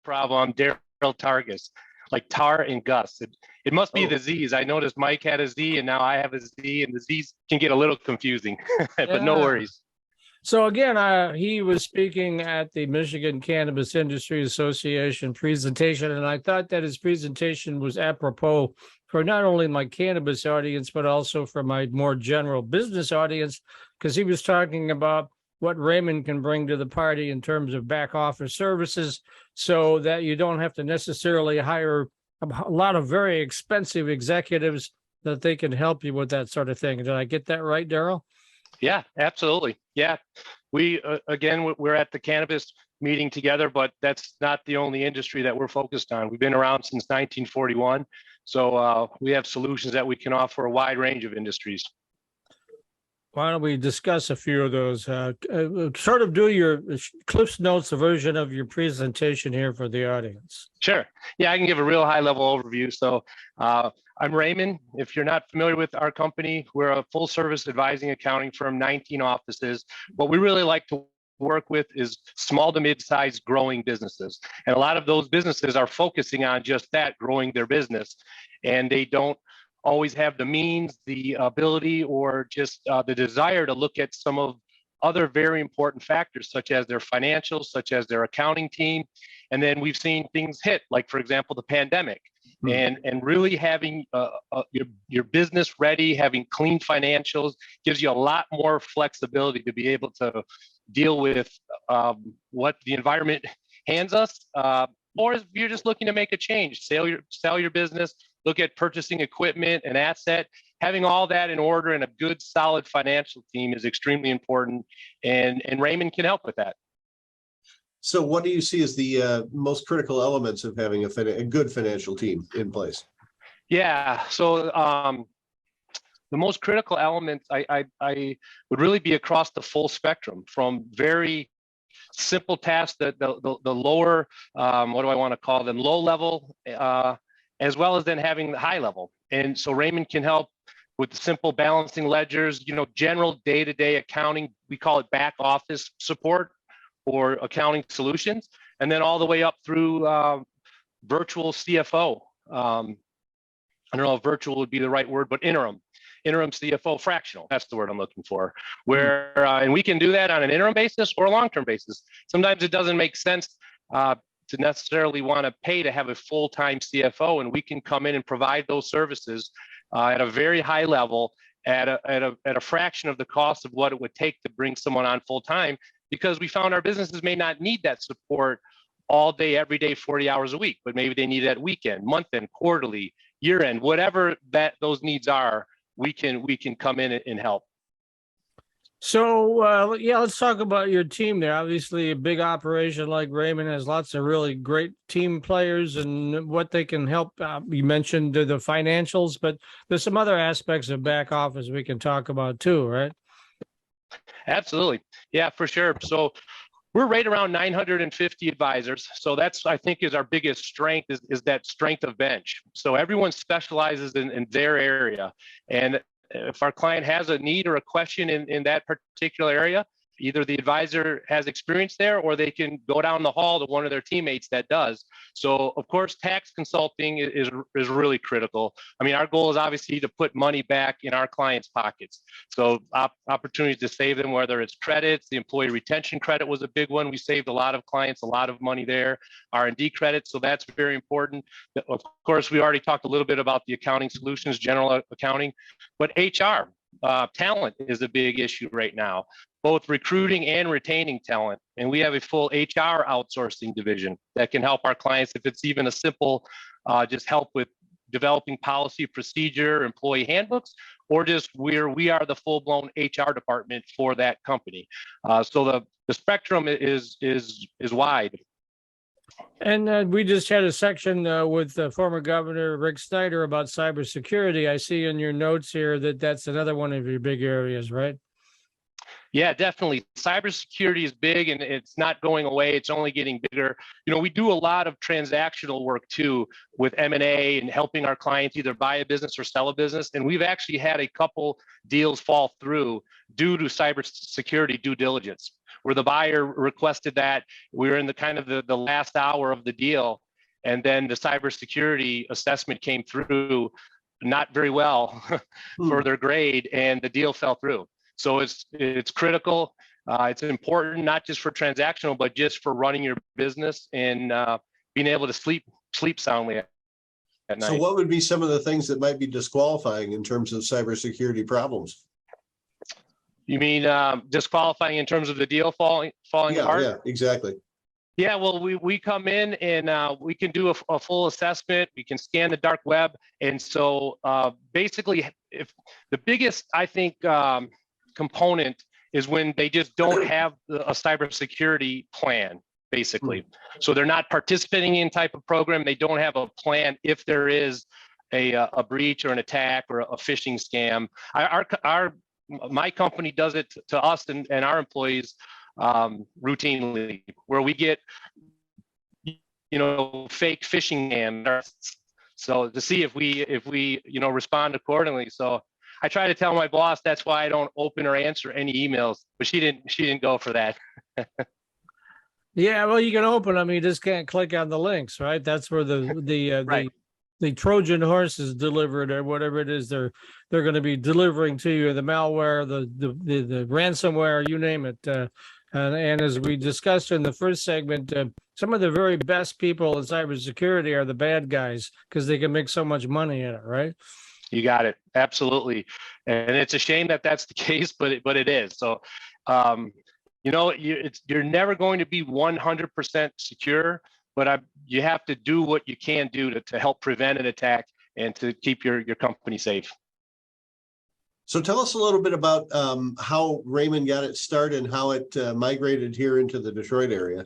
problem. I'm Daryl Targosz, like Tar and Gus. It must be Oh. the Z's. I noticed Mike had a Z and now I have a Z, and the Z's can get a little confusing, but no Yeah. worries. So again, he was speaking at the Michigan Cannabis Industry Association presentation, and I thought that his presentation was apropos for not only my cannabis audience, but also for my more general business audience, because he was talking about what Rehmann can bring to the party in terms of back office services, so that you don't have to necessarily hire a lot of very expensive executives, that they can help you with that sort of thing. Did I get that right, Daryl? Yeah, absolutely. Yeah, we again, we're at the cannabis meeting together, but that's not the only industry that we're focused on. We've been around since 1941, so we have solutions that we can offer a wide range of industries. Why don't we discuss a few of those? Sort of do your Cliff's Notes version of your presentation here for the audience. Sure. Yeah, I can give a real high level overview. So I'm Rehmann. If you're not familiar with our company, we're a full service advising accounting firm, 19 offices. What we really like to work with is small to mid-sized growing businesses. And a lot of those businesses are focusing on just that, growing their business. And they don't always have the means, the ability, or just the desire to look at some of other very important factors, such as their financials, such as their accounting team. And then we've seen things hit, like, for example, the pandemic. And really having your business ready, having clean financials gives you a lot more flexibility to be able to deal with what the environment hands us. Or if you're just looking to make a change, sell your business, look at purchasing equipment and asset, having all that in order and a good, solid financial team is extremely important. And Rehmann can help with that. So what do you see as the most critical elements of having a good financial team in place? Yeah, so the most critical elements I would really be across the full spectrum, from very simple tasks, the lower, what do I want to call them, low level, as well as then having the high level. And so Rehmann can help with the simple balancing ledgers, general day-to-day accounting, we call it back office support or accounting solutions, and then all the way up through virtual CFO. I don't know if virtual would be the right word, but interim CFO, fractional, that's the word I'm looking for, where, and we can do that on an interim basis or a long-term basis. Sometimes it doesn't make sense to necessarily want to pay to have a full-time CFO, and we can come in and provide those services at a very high level at a fraction of the cost of what it would take to bring someone on full-time, because we found our businesses may not need that support all day, every day, 40 hours a week, but maybe they need that weekend, month end, quarterly, year end, whatever those needs are, we can come in and help. So, yeah, let's talk about your team there. Obviously, a big operation like Rehmann has lots of really great team players and what they can help. You mentioned the financials, but there's some other aspects of back office we can talk about too, right? Absolutely. Yeah, for sure. So we're right around 950 advisors. So that's, I think, is our biggest strength, is that strength of bench. So everyone specializes in their area. And if our client has a need or a question in that particular area, either the advisor has experience there or they can go down the hall to one of their teammates that does. So of course, tax consulting is really critical. I mean, our goal is obviously to put money back in our clients' pockets. So opportunities to save them, whether it's credits, the employee retention credit was a big one. We saved a lot of clients, a lot of money there, R&D credits. So that's very important. Of course, we already talked a little bit about the accounting solutions, general accounting, but HR. Talent is a big issue right now, both recruiting and retaining talent. And we have a full HR outsourcing division that can help our clients, if it's even a simple, just help with developing policy, procedure, employee handbooks, or just where we are the full-blown HR department for that company. So the spectrum is wide. And we just had a section with former Governor Rick Snyder about cybersecurity. I see in your notes here that that's another one of your big areas, right? Yeah, definitely. Cybersecurity is big and it's not going away. It's only getting bigger. We do a lot of transactional work too with M&A and helping our clients either buy a business or sell a business. And we've actually had a couple deals fall through due to cybersecurity due diligence. where the buyer requested that. We were in the kind of the last hour of the deal, and then the cybersecurity assessment came through not very well for their grade, and the deal fell through. So it's critical. It's important not just for transactional, but just for running your business and being able to sleep soundly at night. So what would be some of the things that might be disqualifying in terms of cybersecurity problems? You mean disqualifying in terms of the deal falling apart? Yeah, exactly. Yeah, well, we come in and we can do a full assessment. We can scan the dark web. And so basically, if the biggest, I think, component is when they just don't have a cybersecurity plan, basically. So they're not participating in type of program. They don't have a plan if there is a breach or an attack or a phishing scam. My company does it to us and our employees routinely, where we get, fake phishing scams. So to see if we respond accordingly. So I try to tell my boss that's why I don't open or answer any emails, but she didn't go for that. Yeah, well, you can open them, you just can't click on the links, right? That's where Right. the Trojan horse is delivered, or whatever it is they're going to be delivering to you, the malware, the ransomware, you name it. And as we discussed in the first segment, some of the very best people in cybersecurity are the bad guys because they can make so much money in it, right? You got it. Absolutely. And it's a shame that that's the case, but it is. So, you're never going to be 100% secure, but you have to do what you can do to help prevent an attack and to keep your company safe. So tell us a little bit about how Rehmann got its start and how it migrated here into the Detroit area.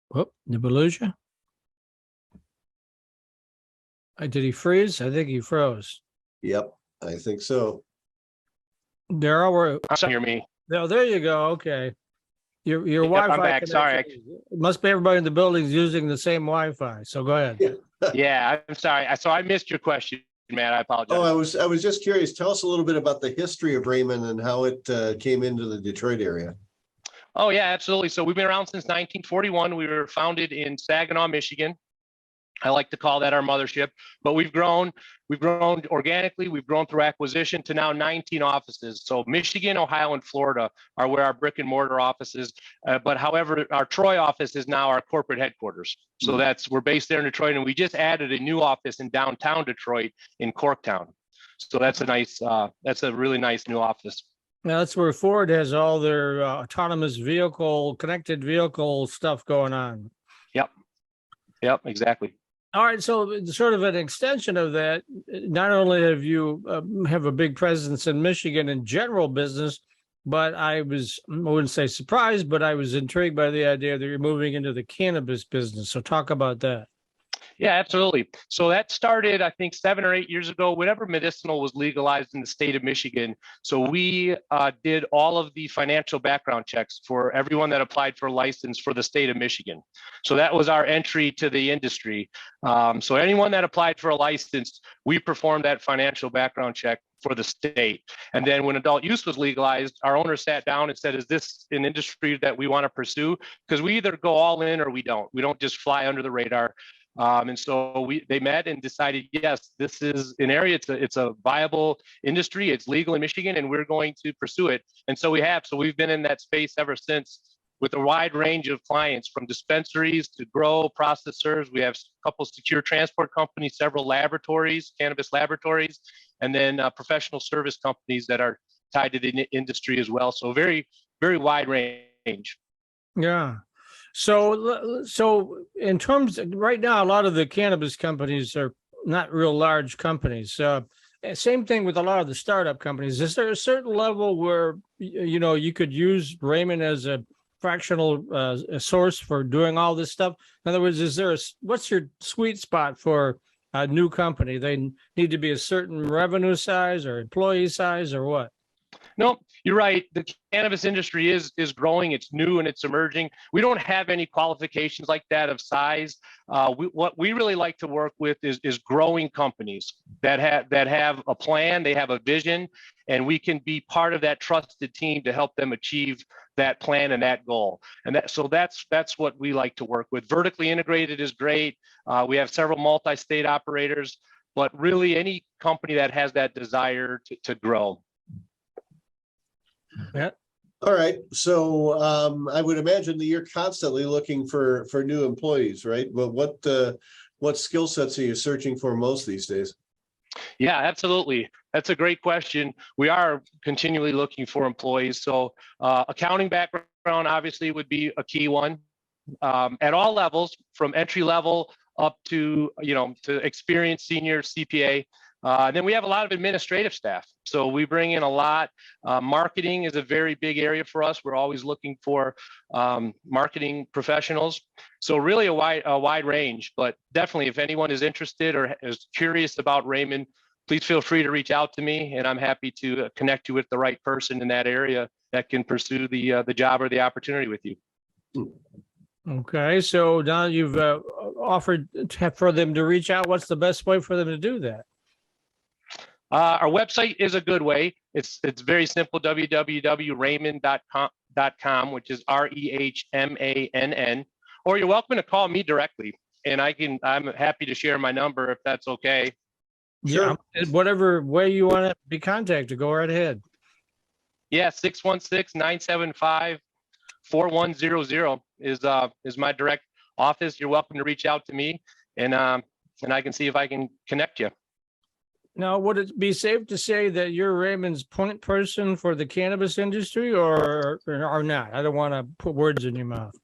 Whoop, did we lose you? Did he freeze? I think he froze. Yep, I think so. Daryl, we're Hear me? no, there you go. Okay. Your Yep, Wi-Fi I'm back. Sorry. It must be everybody in the building is using the same Wi-Fi. So go ahead. Yeah, I'm sorry. So I missed your question, Matt. I apologize. Oh, I was just curious. Tell us a little bit about the history of Rehmann and how it came into the Detroit area. Oh, yeah, absolutely. So we've been around since 1941. We were founded in Saginaw, Michigan. I like to call that our mothership, but we've grown organically. We've grown through acquisition to now 19 offices. So Michigan, Ohio, and Florida are where our brick and mortar offices. But however, our Troy office is now our corporate headquarters. So we're based there in Detroit, and we just added a new office in downtown Detroit in Corktown. So that's a really nice new office. Now that's where Ford has all their autonomous vehicle, connected vehicle stuff going on. Yep, exactly. All right, so sort of an extension of that, not only have you have a big presence in Michigan in general business, but I wouldn't say surprised, but I was intrigued by the idea that you're moving into the cannabis business. So talk about that. Yeah, absolutely. So that started, I think, 7 or 8 years ago, whenever medicinal was legalized in the state of Michigan. So we did all of the financial background checks for everyone that applied for a license for the state of Michigan. So that was our entry to the industry. So anyone that applied for a license, we performed that financial background check for the state. And then when adult use was legalized, our owner sat down and said, is this an industry that we want to pursue? Because we either go all in or we don't. We don't just fly under the radar. And so they met and decided, yes, this is an area, it's a viable industry, it's legal in Michigan, and we're going to pursue it. And so we have. So we've been in that space ever since, with a wide range of clients, from dispensaries to grow processors. We have a couple secure transport companies, several laboratories, cannabis laboratories, and then professional service companies that are tied to the industry as well. So very, very wide range. Yeah. So in terms of, right now, a lot of the cannabis companies are not real large companies. Same thing with a lot of the startup companies. Is there a certain level where, you could use Rehmann as a fractional source for doing all this stuff? In other words, what's your sweet spot for a new company? They need to be a certain revenue size or employee size or what? No, You're right. The cannabis industry is growing. It's new and it's emerging. We don't have any qualifications like that of size. What we really like to work with is growing companies that have a plan, they have a vision, and we can be part of that trusted team to help them achieve that plan and that goal. And that's what we like to work with. Vertically integrated is great. We have several multi-state operators, but really any company that has that desire to grow. Yeah. All right. So I would imagine that you're constantly looking for new employees, right? But what skill sets are you searching for most these days? Yeah, absolutely. That's a great question. We are continually looking for employees. So accounting background obviously would be a key one at all levels, from entry level up to to experienced senior CPA. And then we have a lot of administrative staff. So we bring in a lot. Marketing is a very big area for us. We're always looking for marketing professionals. So really a wide range, but definitely if anyone is interested or is curious about Rehmann, please feel free to reach out to me, and I'm happy to connect you with the right person in that area that can pursue the job or the opportunity with you. Okay, so now you've offered for them to reach out. What's the best way for them to do that? Our website is a good way. It's very simple, www.rehmann.com, which is Rehmann, or you're welcome to call me directly, and I'm happy to share my number if that's okay. Sure. Yeah, whatever way you want to be contacted, go right ahead. Yeah, 616-975-4100 is my direct office. You're welcome to reach out to me, and I can see if I can connect you. Now, would it be safe to say that you're Raymond's point person for the cannabis industry, or not? I don't want to put words in your mouth.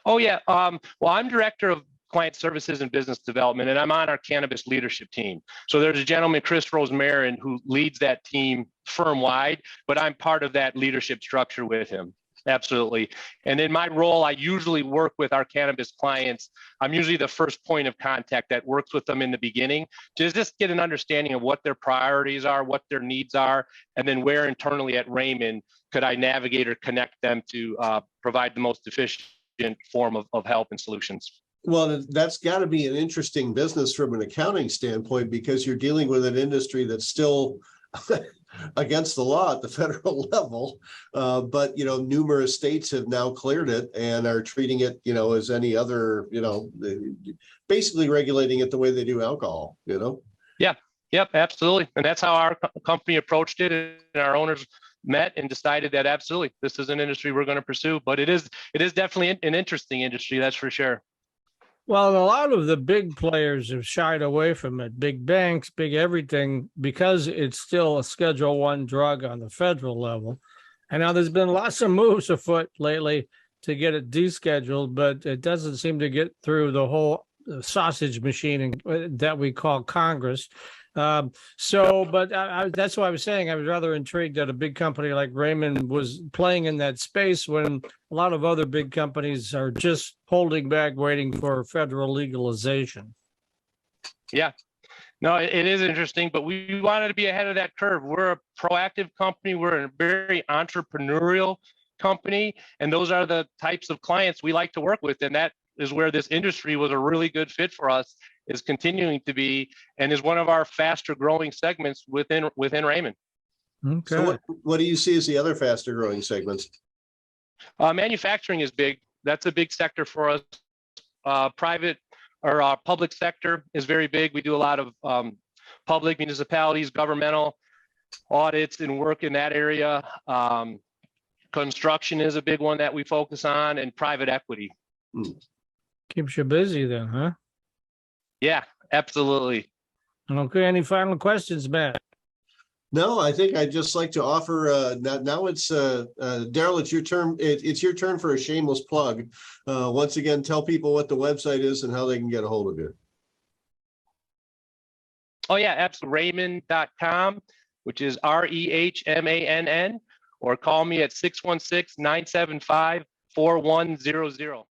Oh, yeah. Well, I'm director of client services and business development, and I'm on our cannabis leadership team. So there's a gentleman, Chris Rosemarin, who leads that team firm-wide, but I'm part of that leadership structure with him. Absolutely. And in my role, I usually work with our cannabis clients. I'm usually the first point of contact that works with them in the beginning to just get an understanding of what their priorities are, what their needs are, and then where internally at Rehmann could I navigate or connect them to provide the most efficient form of help and solutions. Well, that's got to be an interesting business from an accounting standpoint, because you're dealing with an industry that's still against the law at the federal level. But, numerous states have now cleared it and are treating it, as any other, basically regulating it the way they do alcohol, Yeah, yep, absolutely. And that's how our company approached it. And our owners met and decided that absolutely, this is an industry we're going to pursue. But it is definitely an interesting industry, that's for sure. Well, a lot of the big players have shied away from it, big banks, big everything, because it's still a Schedule I drug on the federal level. And now there's been lots of moves afoot lately to get it descheduled, but it doesn't seem to get through the whole sausage machine that we call Congress. But that's why I was saying I was rather intrigued that a big company like Rehmann was playing in that space when a lot of other big companies are just holding back, waiting for federal legalization. Yeah, no, it is interesting, but we wanted to be ahead of that curve. We're a proactive company. We're a very entrepreneurial company, and those are the types of clients we like to work with. And that is where this industry was a really good fit for us, is continuing to be, and is one of our faster growing segments within Rehmann. Okay. So what do you see as the other faster growing segments? Manufacturing is big. That's a big sector for us. Private or public sector is very big. We do a lot of public, municipalities, governmental audits and work in that area. Construction is a big one that we focus on, and private equity. Keeps you busy then, huh? Yeah, absolutely. Okay. Any final questions, Matt? No, I think I'd just like to offer, now it's, Daryl, it's your turn. It's your turn for a shameless plug. Once again, tell people what the website is and how they can get a hold of you. Oh yeah, absolutely. Rehmann.com, which is Rehmann, or call me at 616-975-4100.